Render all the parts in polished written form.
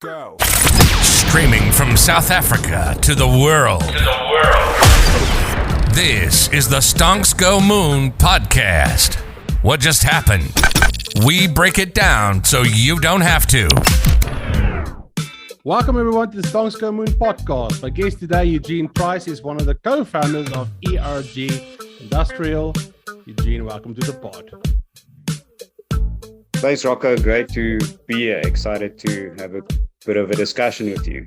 Go. Streaming from South Africa to the world. This is the Stonks Go Moon podcast. What just happened? We break it down so you don't have to. Welcome everyone to the Stonks Go Moon podcast. My guest today, Eugene Preis, is one of the co-founders of ERG Industrial. Eugene, welcome to the pod. Thanks, Rocco. Great to be here. Excited to have a bit of a discussion with you.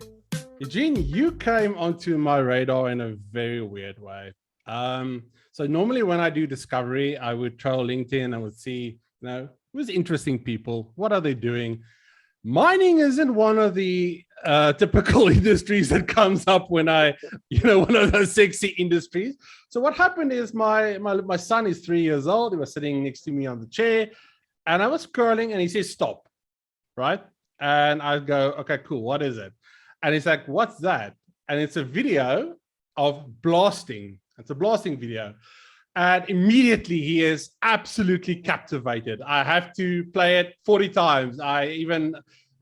Eugene, you came onto my radar in a very weird way. So normally when I do discovery, I would troll LinkedIn. I would see, who's interesting people? What are they doing? Mining isn't one of the typical industries that comes up when I, one of those sexy industries. So what happened is my son is 3 years old. He was sitting next to me on the chair and I was scrolling and he says, stop, right? And I go, okay, cool. What is it? And he's like, what's that? And it's a video of blasting. It's a blasting video. And immediately he is absolutely captivated. I have to play it 40 times. I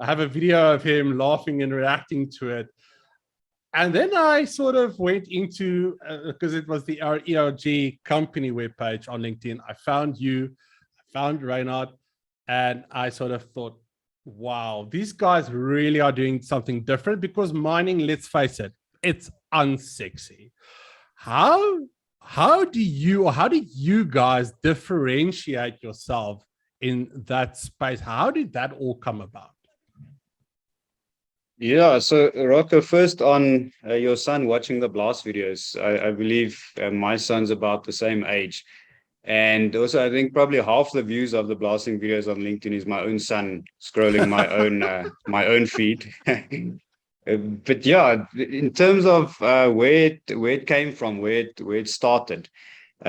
have a video of him laughing and reacting to it. And then I sort of went into, because it was the ERG company webpage on LinkedIn. I found you, I found Reynard, and I sort of thought, wow, these guys really are doing something different, because mining, let's face it, it's unsexy. How do you guys differentiate yourself in that space? How did that all come about? Yeah, so Rocco, first on your son watching the blast videos, I believe my son's about the same age. And also, I think probably half the views of the blasting videos on LinkedIn is my own son scrolling my own feed. But yeah, in terms of where it came from, where it started.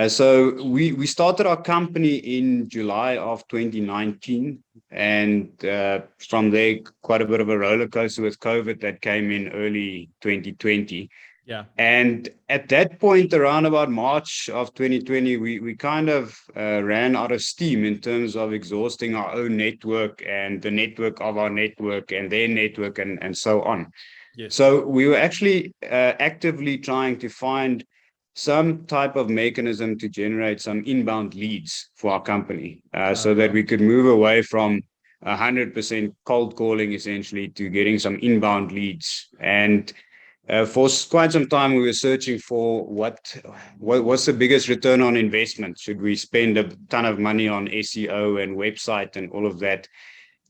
So we started our company in July of 2019, and from there, quite a bit of a roller coaster with COVID that came in early 2020. Yeah. And at that point, around about March of 2020, we kind of ran out of steam in terms of exhausting our own network and the network of our network and their network and so on. Yes. So we were actually actively trying to find some type of mechanism to generate some inbound leads for our company, so that we could move away from 100% cold calling essentially to getting some inbound leads. And for quite some time, we were searching for what's the biggest return on investment. Should we spend a ton of money on SEO and website and all of that?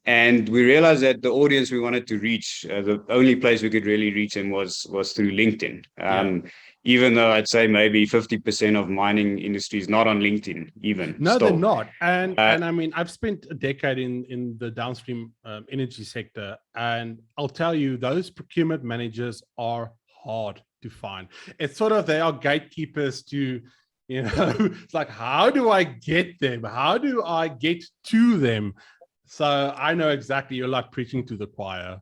And we realized that the audience we wanted to reach, the only place we could really reach them was through LinkedIn. Even though I'd say maybe 50% of mining industry is not on LinkedIn even. No, still. they're not. And I mean, I've spent a decade in the downstream energy sector, and I'll tell you, those procurement managers are hard to find. It's sort of, they are gatekeepers to, it's like, how do I get them? How do I get to them? So I know exactly, you're like preaching to the choir.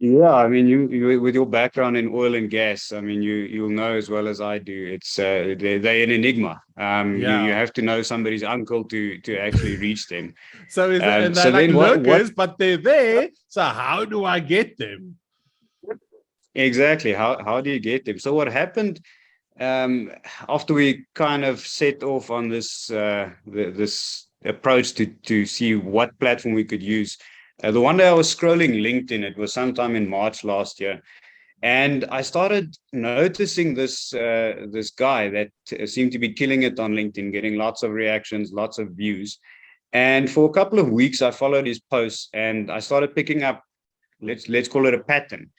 Yeah, I mean, you with your background in oil and gas, I mean, you'll know as well as I do. It's they're an enigma. You have to know somebody's uncle to actually reach them. So is and they're like lurkers, but they're there. So how do I get them? Exactly. How do you get them? So what happened after we kind of set off on this this approach to see what platform we could use? The one day I was scrolling LinkedIn, it was sometime in March last year, and I started noticing this guy that seemed to be killing it on LinkedIn, getting lots of reactions, lots of views. And for a couple of weeks, I followed his posts and I started picking up, let's call it a pattern.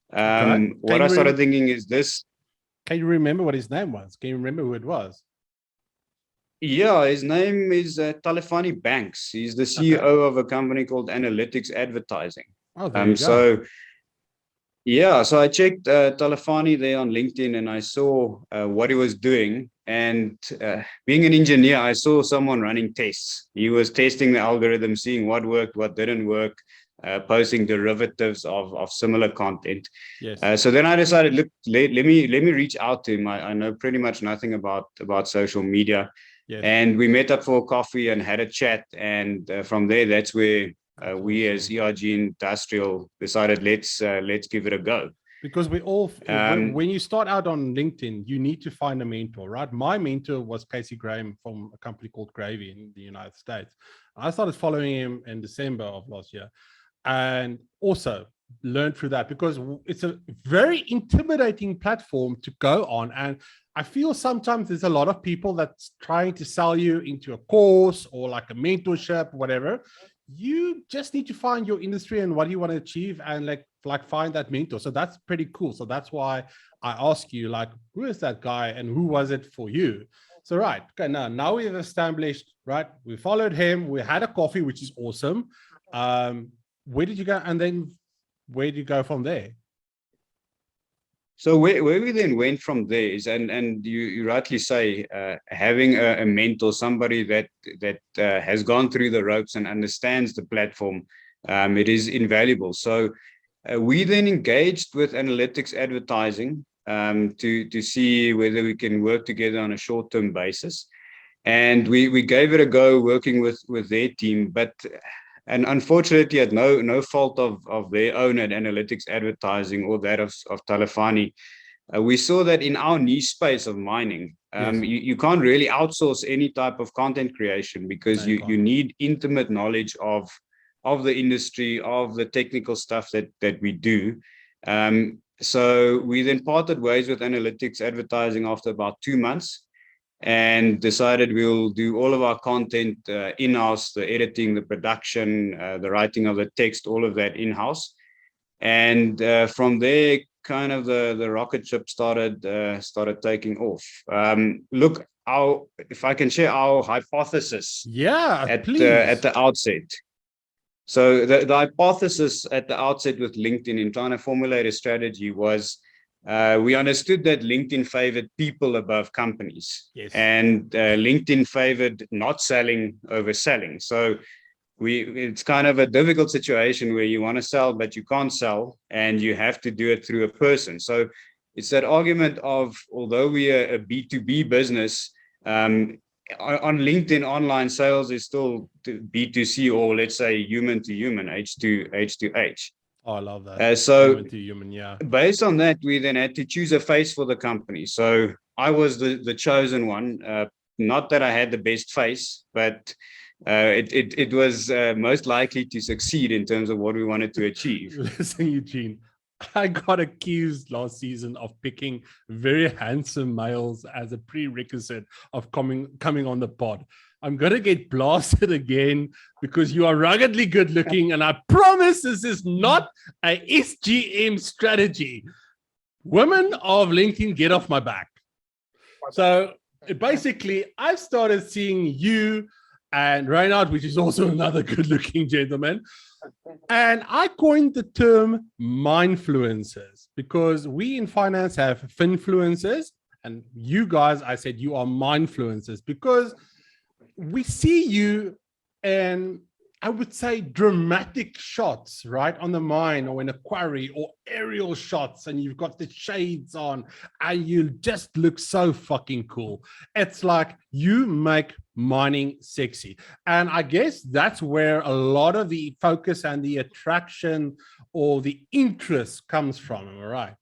What I started thinking is this. Can you remember what his name was? Can you remember who it was? Yeah, his name is Talefani Banks. He's the CEO of a company called Analytics Advertising. Oh, there you go. So I checked Talefani there on LinkedIn and I saw what he was doing. And being an engineer, I saw someone running tests. He was testing the algorithm, seeing what worked, what didn't work, posting derivatives of similar content. Yes. So then I decided, look, let me reach out to him. I know pretty much nothing about social media. Yes. And we met up for coffee and had a chat. And from there, that's where we as ERG Industrial decided let's give it a go. Because when you start out on LinkedIn, you need to find a mentor, right? My mentor was Casey Graham from a company called Gravy in the United States. I started following him in December of last year, and also learned through that, because it's a very intimidating platform to go on. And I feel sometimes there's a lot of people that's trying to sell you into a course or like a mentorship, whatever. You just need to find your industry and what you want to achieve, and like find that mentor. So that's pretty cool. So that's why I ask you, like, who is that guy and who was it for you? So right, okay, now we've established, right, we followed him, we had a coffee, which is awesome. Where did you go, and then where did you go from there? So where we then went from there is, and you rightly say, having a mentor, somebody that has gone through the ropes and understands the platform, it is invaluable. So we then engaged with analytics advertising to see whether we can work together on a short-term basis, and we gave it a go working with their team, and unfortunately, at no fault of their own at analytics advertising or that of Talafani, we saw that in our niche space of mining, you can't really outsource any type of content creation, because you need intimate knowledge of the industry, of the technical stuff that we do. So we then parted ways with analytics advertising after about 2 months, and decided we'll do all of our content in-house, the editing, the production, the writing of the text, all of that in-house. And from there, kind of the rocket ship started taking off. Look, if I can share our hypothesis at the outset. So the hypothesis at the outset with LinkedIn in trying to formulate a strategy was, we understood that LinkedIn favored people above companies. Yes. And LinkedIn favored not selling over selling. So it's kind of a difficult situation where you want to sell, but you can't sell, and you have to do it through a person. So it's that argument of, although we are a B2B business, on LinkedIn, online sales is still B2C, or let's say human to human, H to H. Oh, I love that. So human, yeah. Based on that, we then had to choose a face for the company. So I was the chosen one. Not that I had the best face, but it was most likely to succeed in terms of what we wanted to achieve. Listen, Eugene, I got accused last season of picking very handsome males as a prerequisite of coming on the pod. I'm going to get blasted again because you are ruggedly good looking, and I promise this is not a SGM strategy. Women of LinkedIn, get off my back. So basically, I've started seeing you and Reinhard, which is also another good looking gentleman. And I coined the term mindfluencers, because we in finance have finfluencers, and you guys, I said you are mindfluencers, because we see you in, I would say, dramatic shots, right, on the mine or in a quarry, or aerial shots, and you've got the shades on and you just look so fucking cool. It's like you make mining sexy. And I guess that's where a lot of the focus and the attraction or the interest comes from. Am I right?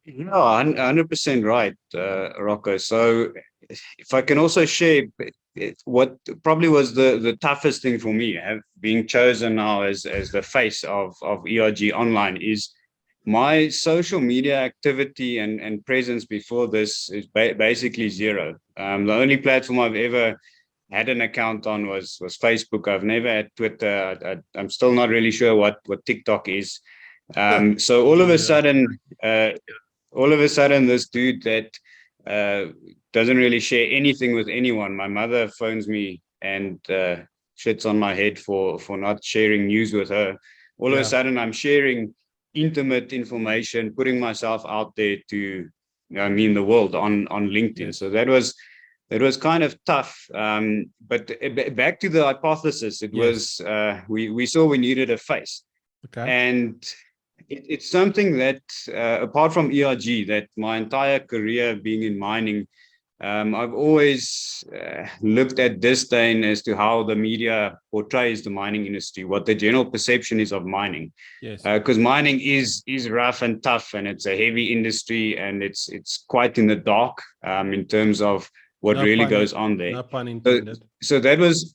No, 100% right, Rocco. So if I can also share what probably was the toughest thing for me, being chosen now as the face of ERG Online, is my social media activity and presence before this is basically zero. The only platform I've ever had an account on was Facebook. I've never had Twitter. I'm still not really sure what TikTok is. So all of a sudden, this dude that doesn't really share anything with anyone. My mother phones me and shits on my head for not sharing news with her. All of a sudden, I'm sharing intimate information, putting myself out there to, the world on LinkedIn. Yes. So that was kind of tough. But back to the hypothesis, it was we saw we needed a face. Okay. And it's something that, apart from ERG, that my entire career being in mining, I've always looked at disdain as to how the media portrays the mining industry, what the general perception is of mining. Yes. Because mining is rough and tough, and it's a heavy industry, and it's quite in the dark in terms of what really goes on there. No pun intended. So that was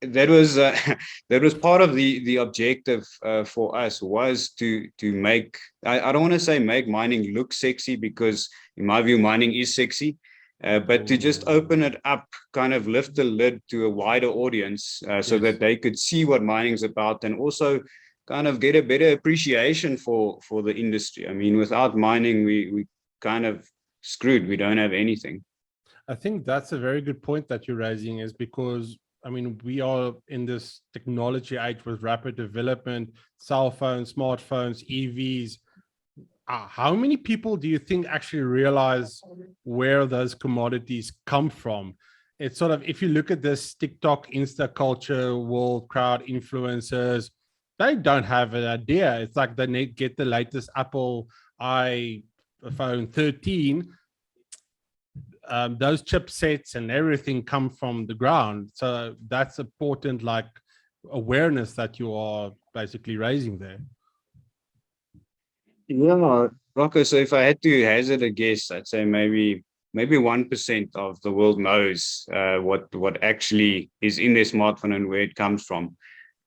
that was that was part of the objective for us, was to make, I don't want to say make mining look sexy, because in my view mining is sexy, but to just open it up, kind of lift the lid to a wider audience, so that they could see what mining's about, and also kind of get a better appreciation for the industry. I mean, without mining, we kind of screwed. We don't have anything. I think that's a very good point that you're raising, is because, I mean, we are in this technology age with rapid development, cell phones, smartphones, EVs. How many people do you think actually realize where those commodities come from? It's sort of, if you look at this TikTok, Insta culture, world crowd influencers, they don't have an idea. It's like they get the latest Apple iPhone 13. Those chipsets and everything come from the ground. So that's important, like, awareness that you are basically raising there. Yeah, Rocco, so if I had to hazard a guess, I'd say maybe 1% of the world knows what actually is in their smartphone and where it comes from.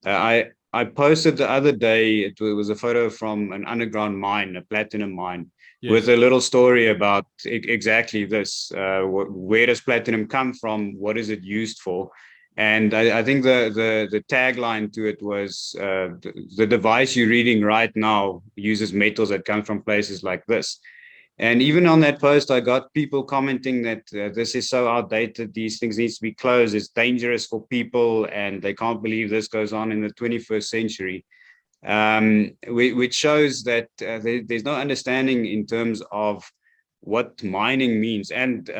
I posted the other day, it was a photo from an underground mine, a platinum mine, with a little story about exactly this. Where does platinum come from? What is it used for? And I think the tagline to it was, the device you're reading right now uses metals that come from places like this. And even on that post, I got people commenting that this is so outdated, these things need to be closed, it's dangerous for people, and they can't believe this goes on in the 21st century. Which shows that there's no understanding in terms of what mining means, and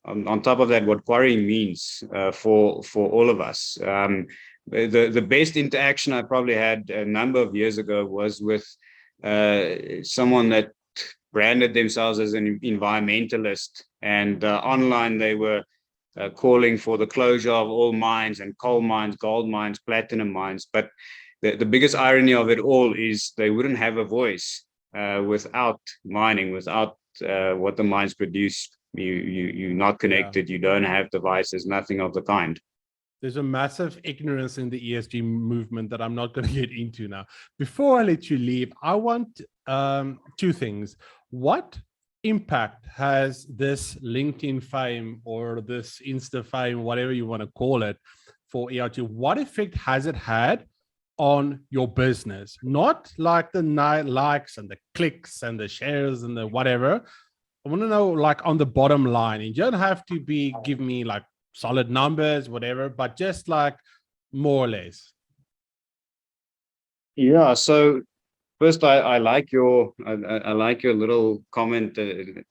on top of that, what quarrying means for all of us. The best interaction I probably had a number of years ago was with someone that branded themselves as an environmentalist, and online they were calling for the closure of all mines, and coal mines, gold mines, platinum mines. But the biggest irony of it all is they wouldn't have a voice without mining, without what the mines produce. You're not connected, you don't have devices, nothing of the kind. There's a massive ignorance in the ESG movement that I'm not going to get into now. Before I let you leave, I want two things. What impact has this LinkedIn fame or this Insta fame, whatever you want to call it, for ERG? What effect has it had on your business? Not like the likes and the clicks and the shares and the whatever. I want to know, like, on the bottom line. You don't have to give me like solid numbers, whatever, but just like more or less. Yeah. So first, I like your little comment.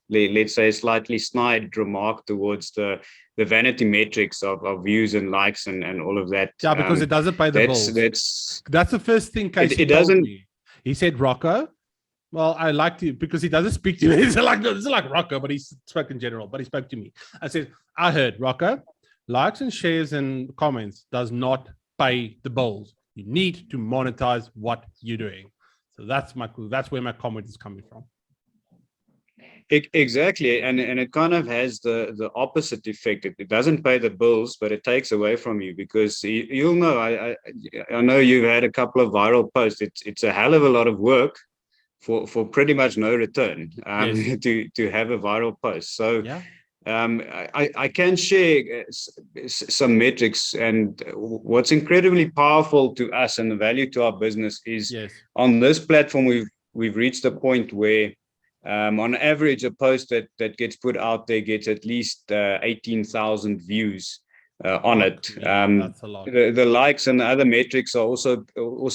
Let's say slightly snide remark towards the vanity metrics of views and likes and all of that. Yeah, because it doesn't pay the bills. That's the first thing Casey told me. He said, Rocco, well, I like to, because he doesn't speak to me. He's like, no, this is like Rocco, but he spoke in general, but he spoke to me. I said, I heard, Rocco, likes and shares and comments does not pay the bills. You need to monetize what you're doing. So that's where my comment is coming from. Exactly, and it kind of has the opposite effect. It doesn't pay the bills, but it takes away from you, because you'll know. I know you've had a couple of viral posts. It's a hell of a lot of work for pretty much no return to have a viral post. So yeah. I can share some metrics, and what's incredibly powerful to us and the value to our business is on this platform we've reached a point where on average a post that gets put out there gets at least 18,000 views on it. That's a lot. The likes and the other metrics are also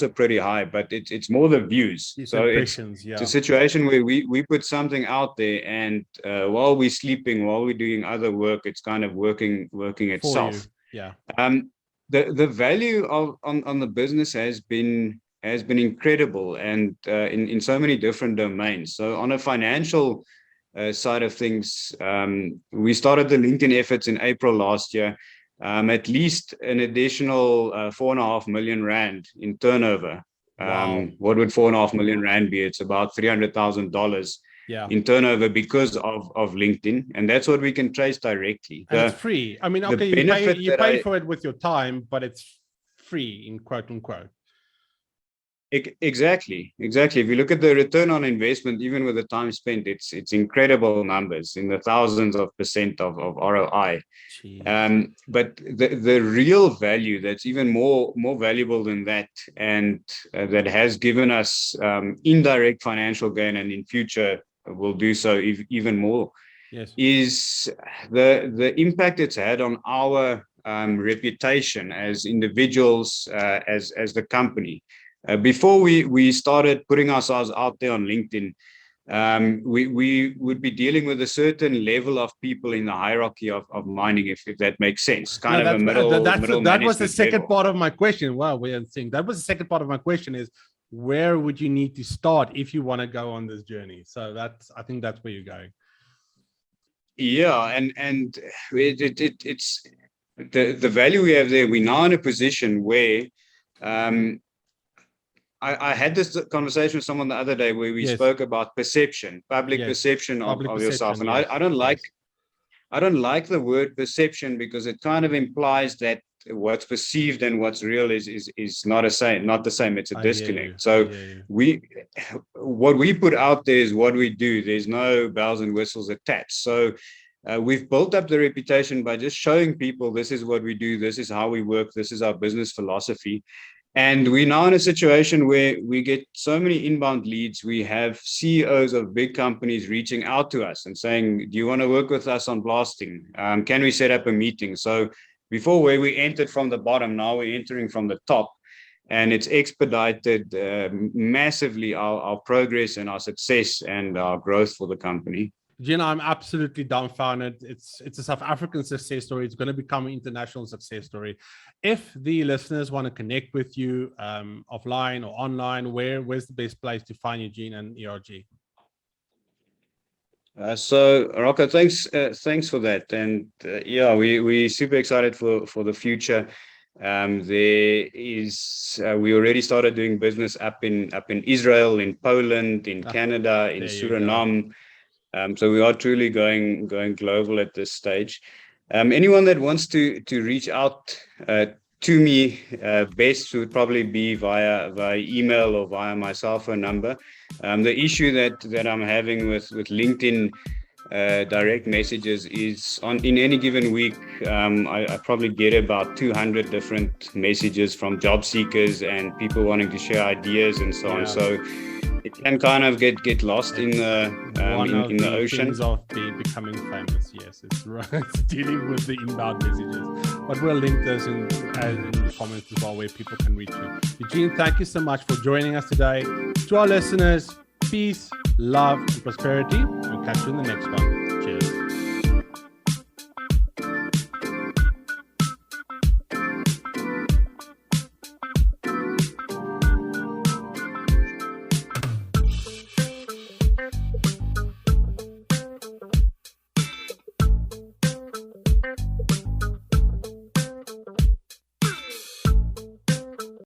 pretty high, but it's more the views. So it's a situation where we put something out there, and while we're sleeping, while we're doing other work, it's kind of working itself. The value on the business has been incredible, and in so many different domains. So on a financial side of things, we started the LinkedIn efforts in April last year. At least an additional 4.5 million rand in turnover. Wow. What would 4.5 million rand be? It's about $300,000 in turnover because of LinkedIn, and that's what we can trace directly. And it's free. I mean, okay, you pay for it with your time, but it's free in quote unquote. Exactly. If you look at the return on investment, even with the time spent, it's incredible numbers in the thousands of % of ROI. But the real value that's even more valuable than that, and that has given us indirect financial gain, and in future will do so even more, is the impact it's had on our reputation as individuals, as the company. Before we started putting ourselves out there on LinkedIn, we would be dealing with a certain level of people in the hierarchy of mining, if that makes sense. That was the second part of my question. Wow, we didn't think that was the second part of my question is, where would you need to start if you want to go on this journey? So I think that's where you're going. Yeah, and it's the value we have there. We're now in a position where I had this conversation with someone the other day where we spoke about perception, public perception of yourself. And I don't like the word perception, because it kind of implies that what's perceived and what's real is not the same. It's a disconnect. So what we put out there is what we do. There's no bells and whistles attached. So we've built up the reputation by just showing people this is what we do, this is how we work, this is our business philosophy. And we're now in a situation where we get so many inbound leads. We have CEOs of big companies reaching out to us and saying, do you want to work with us on blasting? Can we set up a meeting? So before, where we entered from the bottom, now we're entering from the top. And it's expedited massively our progress and our success and our growth for the company. Gina, I'm absolutely dumbfounded. It's a South African success story. It's going to become an international success story. If the listeners want to connect with you offline or online, where's the best place to find Eugene and ERG? So Rocco, thanks for that. And we're super excited for the future. We already started doing business up in Israel, in Poland, in Canada, in Suriname. So we are truly going global at this stage. Anyone that wants to reach out to me, best would probably be via email or via my cell phone number. The issue that I'm having with LinkedIn direct messages is in any given week, I probably get about 200 different messages from job seekers and people wanting to share ideas and so on. So it can kind of get lost in the ocean. Things of becoming famous, yes, it's right. It's dealing with the inbound messages. But we'll link this in the comments as well, where people can reach you. Eugene, thank you so much for joining us today. To our listeners, peace, love, and prosperity. We'll catch you in the next one.